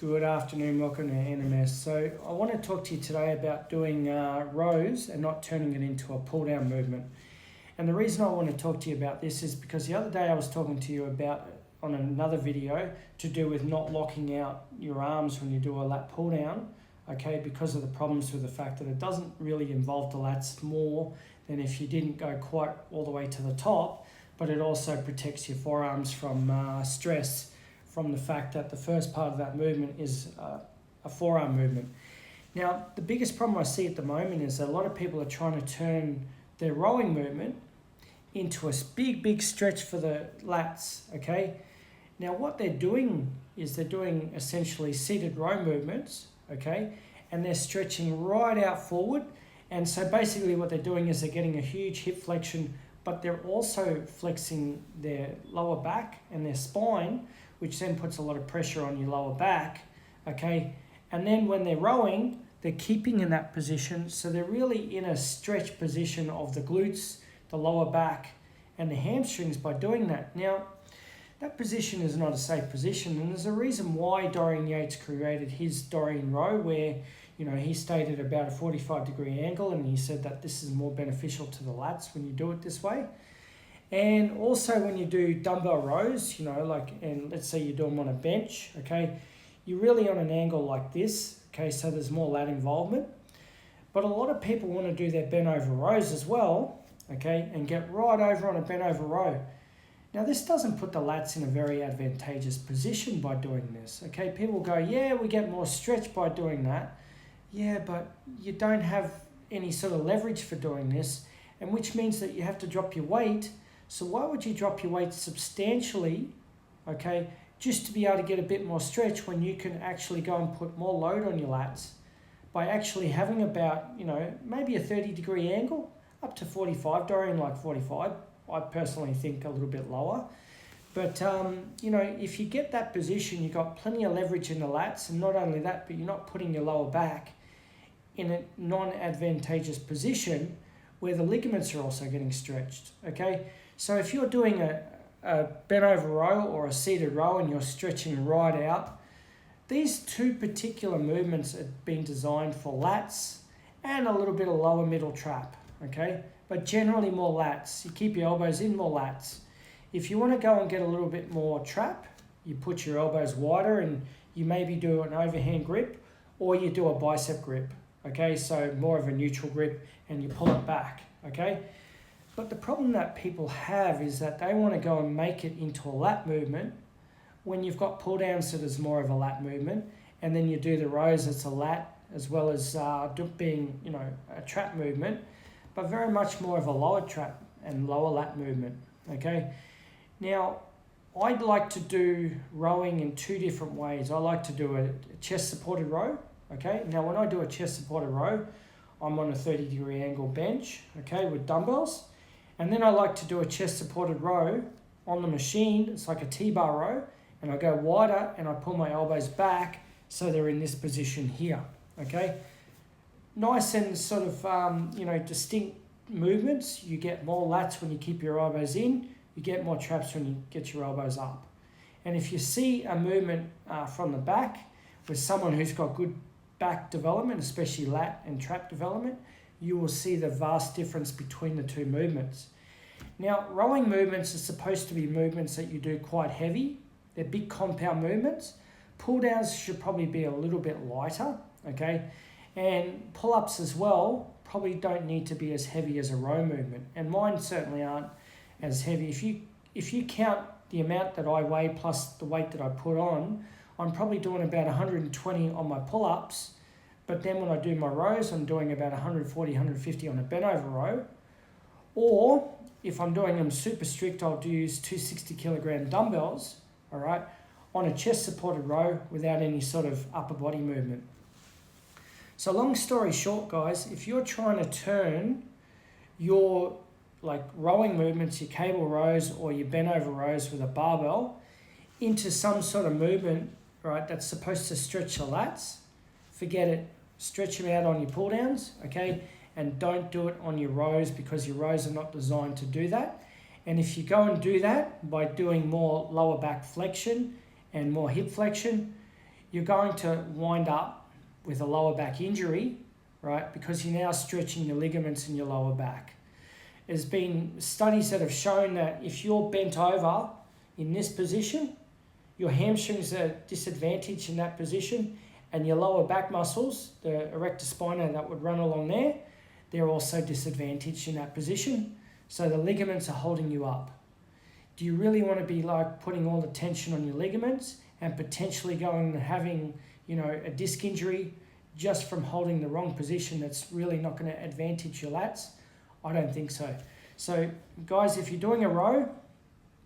Good afternoon, welcome to NMS. So I want to talk to you today about doing rows and not turning it into a pull down movement. And the reason I want to talk to you about this is because the other day I was talking to you about on another video to do with not locking out your arms when you do a lat pull down, okay, because of the problems with the fact that it doesn't really involve the lats more than if you didn't go quite all the way to the top, but it also protects your forearms from stress from the fact that the first part of that movement is a forearm movement. Now, the biggest problem I see at the moment is that a lot of people are trying to turn their rowing movement into a big stretch for the lats, okay? Now, what they're doing is they're doing essentially seated row movements, okay? And they're stretching right out forward. And so basically what they're doing is they're getting a huge hip flexion, but they're also flexing their lower back and their spine, which then puts a lot of pressure on your lower back, okay? And then when they're rowing, they're keeping in that position, so they're really in a stretch position of the glutes, the lower back, and the hamstrings by doing that. Now, that position is not a safe position, and there's a reason why Dorian Yates created his Dorian row, where he stayed at about a 45-degree angle, and he said that this is more beneficial to the lats when you do it this way. And also when you do dumbbell rows, and let's say you do them on a bench, okay, you're really on an angle like this, okay, so there's more lat involvement. But a lot of people want to do their bent over rows as well, okay, and get right over on a bent over row. Now this doesn't put the lats in a very advantageous position by doing this, okay. People go, yeah, we get more stretch by doing that. Yeah, but you don't have any sort of leverage for doing this, and which means that you have to drop your weight. So why would you drop your weight substantially, okay, just to be able to get a bit more stretch when you can actually go and put more load on your lats by actually having about, maybe a 30-degree angle, up to 45, Dorian like 45. I personally think a little bit lower. But, if you get that position, you've got plenty of leverage in the lats, and not only that, but you're not putting your lower back in a non-advantageous position where the ligaments are also getting stretched, okay? So if you're doing a bent over row or a seated row and you're stretching right out, these two particular movements have been designed for lats and a little bit of lower middle trap, okay? But generally more lats. You keep your elbows in, more lats. If you want to go and get a little bit more trap, you put your elbows wider and you maybe do an overhand grip or you do a bicep grip, okay? So more of a neutral grip and you pull it back, okay? But the problem that people have is that they want to go and make it into a lat movement when you've got pull downs that is more of a lat movement, and then you do the rows, it's a lat as well as being, a trap movement, but very much more of a lower trap and lower lat movement, okay? Now, I'd like to do rowing in two different ways. I like to do a chest supported row, okay? Now, when I do a chest supported row, I'm on a 30-degree angle bench, okay, with dumbbells. And then I like to do a chest supported row on the machine. It's like a T-bar row, and I go wider and I pull my elbows back so they're in this position here, okay? Nice and sort of, distinct movements. You get more lats when you keep your elbows in. You get more traps when you get your elbows up. And if you see a movement from the back with someone who's got good back development, especially lat and trap development, you will see the vast difference between the two movements. Now, rowing movements are supposed to be movements that you do quite heavy. They're big compound movements. Pull downs should probably be a little bit lighter, okay? And pull-ups as well probably don't need to be as heavy as a row movement. And mine certainly aren't as heavy. If you count the amount that I weigh plus the weight that I put on, I'm probably doing about 120 on my pull-ups. But then when I do my rows, I'm doing about 140, 150 on a bent over row. Or if I'm doing them super strict, I'll use 260-kilogram dumbbells, all right, on a chest supported row without any sort of upper body movement. So long story short, guys, if you're trying to turn your rowing movements, your cable rows or your bent over rows with a barbell into some sort of movement, right, that's supposed to stretch your lats, forget it. Stretch them out on your pull downs, okay? And don't do it on your rows because your rows are not designed to do that. And if you go and do that by doing more lower back flexion and more hip flexion, you're going to wind up with a lower back injury, right? Because you're now stretching your ligaments in your lower back. There's been studies that have shown that if you're bent over in this position, your hamstrings are disadvantaged in that position, and your lower back muscles, the erector spinae that would run along there, they're also disadvantaged in that position. So the ligaments are holding you up. Do you really want to be like putting all the tension on your ligaments and potentially going and having, a disc injury just from holding the wrong position that's really not going to advantage your lats? I don't think so. So guys, if you're doing a row,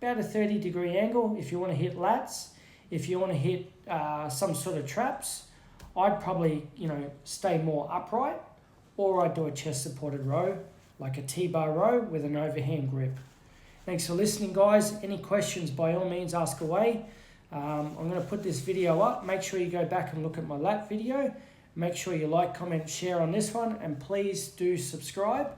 about a 30-degree angle, if you want to hit lats, if you want to hit some sort of traps, I'd probably, stay more upright, or I'd do a chest-supported row, like a T-bar row with an overhand grip. Thanks for listening, guys. Any questions, by all means, ask away. I'm going to put this video up. Make sure you go back and look at my lat video. Make sure you like, comment, share on this one, and please do subscribe.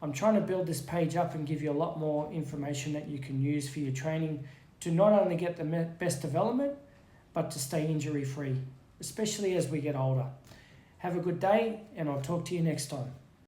I'm trying to build this page up and give you a lot more information that you can use for your training to not only get the best development, but to stay injury-free, especially as we get older. Have a good day, and I'll talk to you next time.